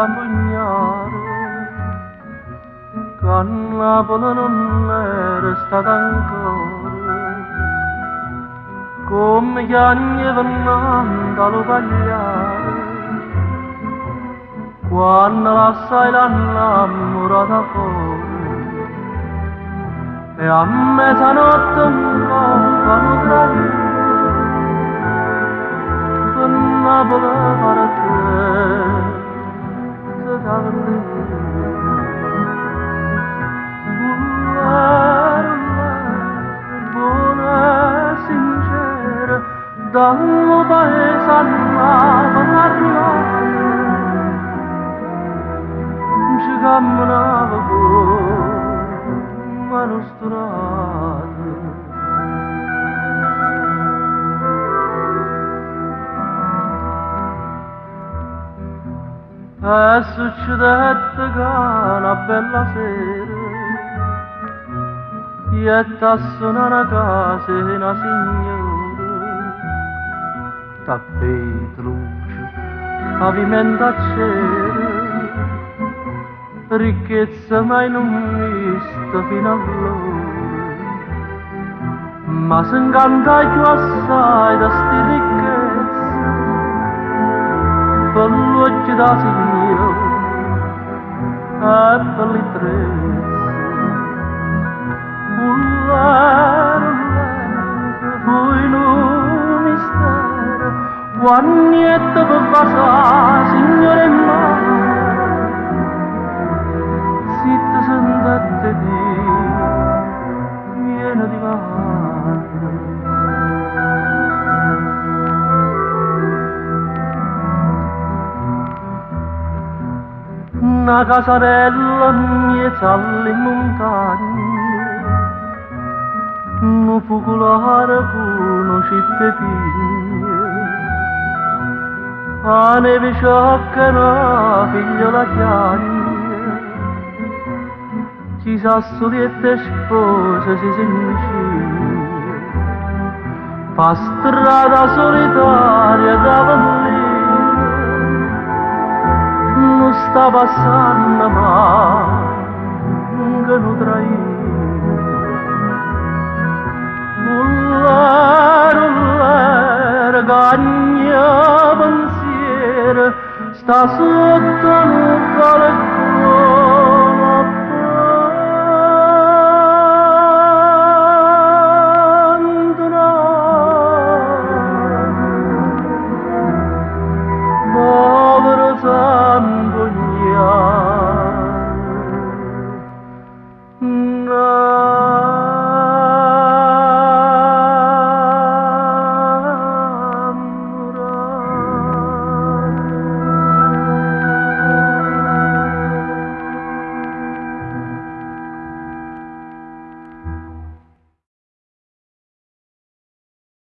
campugnare, che a Napoli non era stata ancora, come gli anni vennando allo pagliare, quando l'assai l'annamorata fuori, e a mezzanotte un compano traì, per Napoli parte, se cavallere. Buona e sincera, dal paese andava a parlare, ci camminava come una strada. E succedette che una bella sera e tassona una casa e una signora, tappeti luce, pavimento a cielo, ricchezza mai non vista fino allora, ma si incanta più assai da sti ricchezze, per l'occhio da signora e per le trezze. Fui in un mistero, guagnetto per passare, signore mare, zitta sentette di, pieno di mare. Una casarella mezza alle montagne, un focolare con citte pigne, a neve sciocca una figliola chiagna, ci sassoliette spose si sinciglia, fa strada solitaria da vallina, non sta passando mai, che non traì. Gagna pensiero sta sotto